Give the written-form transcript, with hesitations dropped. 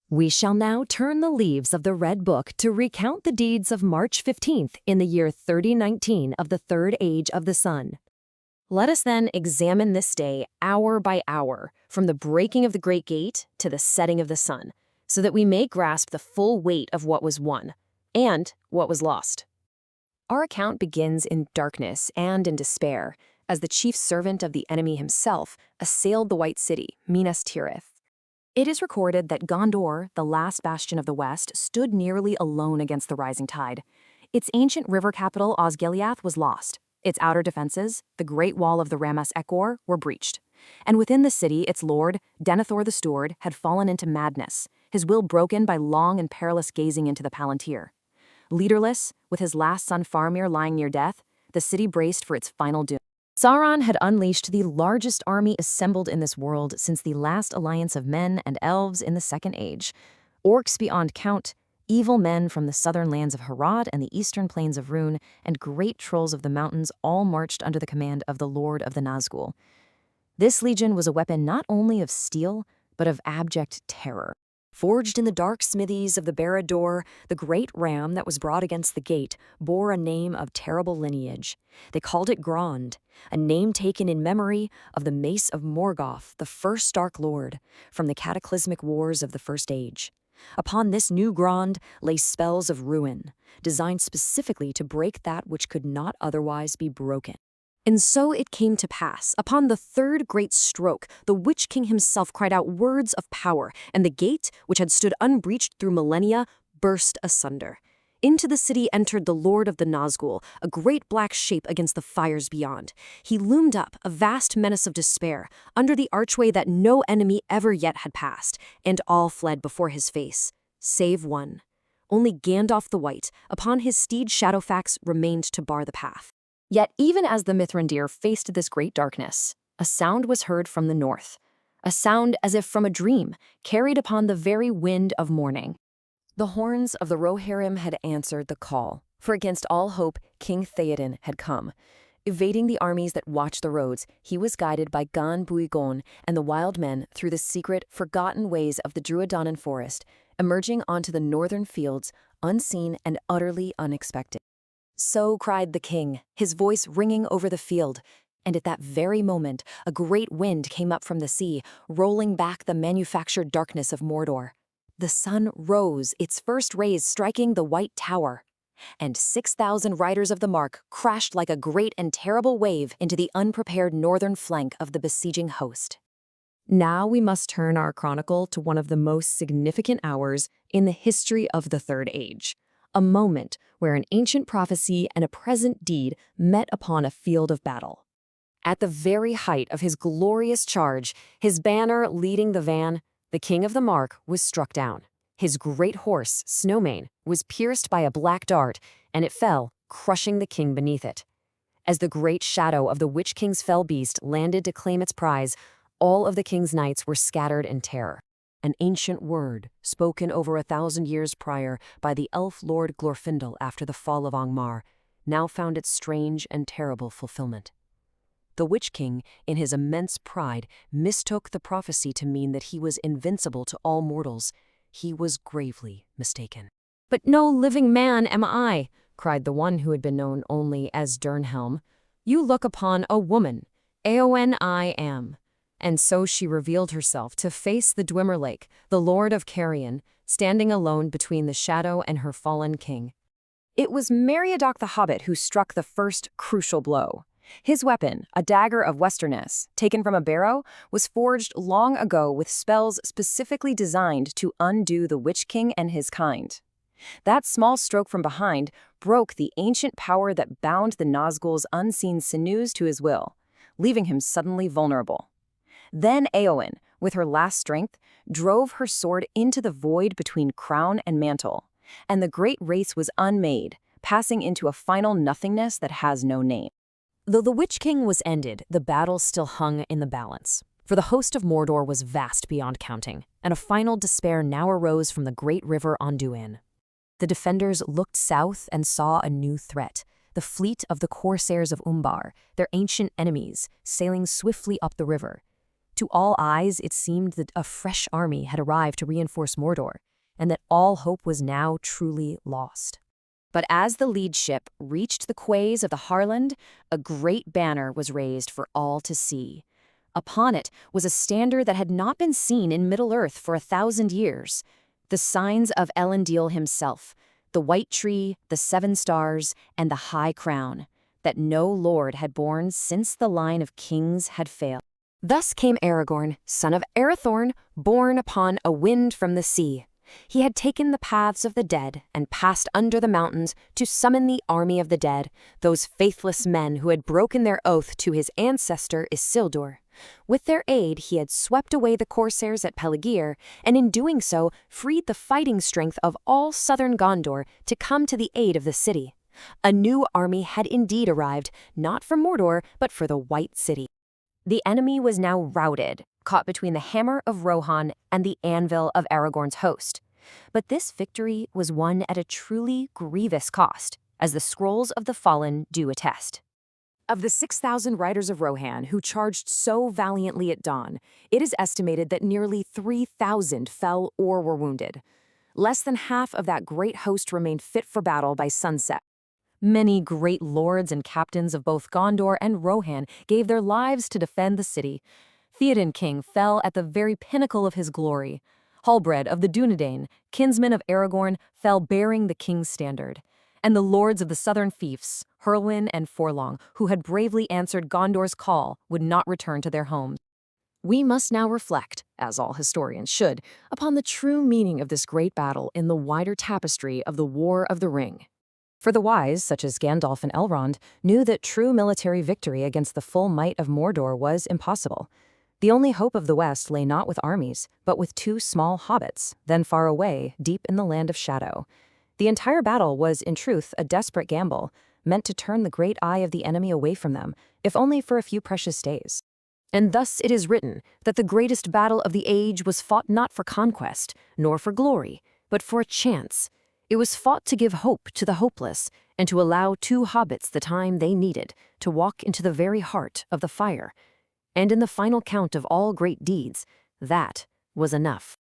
We shall now turn the leaves of the Red Book to recount the deeds of March 15th in the year 3019 of the Third Age of the Sun. Let us then examine this day hour by hour, from the breaking of the Great Gate to the setting of the sun, so that we may grasp the full weight of what was won and what was lost. Our account begins in darkness and in despair, as the chief servant of the enemy himself assailed the White City, Minas Tirith. It is recorded that Gondor, the last bastion of the West, stood nearly alone against the rising tide. Its ancient river capital, Osgiliath, was lost. Its outer defenses, the Great Wall of the Ramas Ekor, were breached. And within the city, its lord, Denethor the Steward, had fallen into madness, his will broken by long and perilous gazing into the Palantir. Leaderless, with his last son Faramir lying near death, the city braced for its final doom. Sauron had unleashed the largest army assembled in this world since the last alliance of men and elves in the Second Age. Orcs beyond count, evil men from the southern lands of Harad and the eastern plains of Rhûn, and great trolls of the mountains all marched under the command of the Lord of the Nazgul. This legion was a weapon not only of steel, but of abject terror. Forged in the dark smithies of the Barad-dûr, the great ram that was brought against the gate bore a name of terrible lineage. They called it Grond, a name taken in memory of the mace of Morgoth, the first Dark Lord, from the cataclysmic wars of the First Age. Upon this new Grond lay spells of ruin, designed specifically to break that which could not otherwise be broken. And so it came to pass, upon the third great stroke, the Witch King himself cried out words of power, and the gate, which had stood unbreached through millennia, burst asunder. Into the city entered the Lord of the Nazgul, a great black shape against the fires beyond. He loomed up, a vast menace of despair, under the archway that no enemy ever yet had passed, and all fled before his face, save one. Only Gandalf the White, upon his steed Shadowfax, remained to bar the path. Yet even as the Mithrandir faced this great darkness, a sound was heard from the north, a sound as if from a dream, carried upon the very wind of morning. The horns of the Rohirrim had answered the call, for against all hope King Theoden had come. Evading the armies that watched the roads, he was guided by Gan Buigon and the wild men through the secret, forgotten ways of the Druidanan forest, emerging onto the northern fields, unseen and utterly unexpected. So cried the king, his voice ringing over the field, and at that very moment a great wind came up from the sea, rolling back the manufactured darkness of Mordor. The sun rose, its first rays striking the White Tower, and 6,000 riders of the Mark crashed like a great and terrible wave into the unprepared northern flank of the besieging host. Now we must turn our chronicle to one of the most significant hours in the history of the Third Age. A moment where an ancient prophecy and a present deed met upon a field of battle. At the very height of his glorious charge, his banner leading the van, the king of the Mark was struck down. His great horse, Snowmane, was pierced by a black dart, and it fell, crushing the king beneath it. As the great shadow of the Witch King's fell beast landed to claim its prize, all of the king's knights were scattered in terror. An ancient word, spoken over 1,000 years prior by the elf lord Glorfindel after the fall of Angmar, now found its strange and terrible fulfillment. The Witch King, in his immense pride, mistook the prophecy to mean that he was invincible to all mortals. He was gravely mistaken. "But no living man am I," cried the one who had been known only as Durnhelm. "You look upon a woman. Eowyn I am." And so she revealed herself to face the Dwemer Lake, the Lord of Carrion, standing alone between the shadow and her fallen king. It was Meriadoc the Hobbit who struck the first crucial blow. His weapon, a dagger of Westerness, taken from a barrow, was forged long ago with spells specifically designed to undo the Witch King and his kind. That small stroke from behind broke the ancient power that bound the Nazgul's unseen sinews to his will, leaving him suddenly vulnerable. Then Eowyn, with her last strength, drove her sword into the void between crown and mantle, and the great race was unmade, passing into a final nothingness that has no name. Though the Witch King was ended, the battle still hung in the balance, for the host of Mordor was vast beyond counting, and a final despair now arose from the great river Anduin. The defenders looked south and saw a new threat, the fleet of the corsairs of Umbar, their ancient enemies, sailing swiftly up the river. To all eyes, it seemed that a fresh army had arrived to reinforce Mordor, and that all hope was now truly lost. But as the lead ship reached the quays of the Harland, a great banner was raised for all to see. Upon it was a standard that had not been seen in Middle-earth for 1,000 years. The signs of Elendil himself, the white tree, the 7 stars, and the high crown, that no lord had borne since the line of kings had failed. Thus came Aragorn, son of Arathorn, borne upon a wind from the sea. He had taken the paths of the dead and passed under the mountains to summon the army of the dead, those faithless men who had broken their oath to his ancestor Isildur. With their aid, he had swept away the corsairs at Pelennor, and in doing so, freed the fighting strength of all southern Gondor to come to the aid of the city. A new army had indeed arrived, not for Mordor, but for the White City. The enemy was now routed, caught between the hammer of Rohan and the anvil of Aragorn's host. But this victory was won at a truly grievous cost, as the scrolls of the fallen do attest. Of the 6,000 riders of Rohan who charged so valiantly at dawn, it is estimated that nearly 3,000 fell or were wounded. Less than half of that great host remained fit for battle by sunset. Many great lords and captains of both Gondor and Rohan gave their lives to defend the city. Theoden King fell at the very pinnacle of his glory. Halbred of the Dunedain, kinsman of Aragorn, fell bearing the king's standard. And the lords of the southern fiefs, Hurlwyn and Forlong, who had bravely answered Gondor's call, would not return to their homes. We must now reflect, as all historians should, upon the true meaning of this great battle in the wider tapestry of the War of the Ring. For the wise, such as Gandalf and Elrond, knew that true military victory against the full might of Mordor was impossible. The only hope of the West lay not with armies, but with 2 small hobbits, then far away, deep in the land of shadow. The entire battle was, in truth, a desperate gamble, meant to turn the great eye of the enemy away from them, if only for a few precious days. And thus it is written that the greatest battle of the age was fought not for conquest, nor for glory, but for a chance. It was fought to give hope to the hopeless, and to allow 2 hobbits the time they needed to walk into the very heart of the fire. And in the final count of all great deeds, that was enough.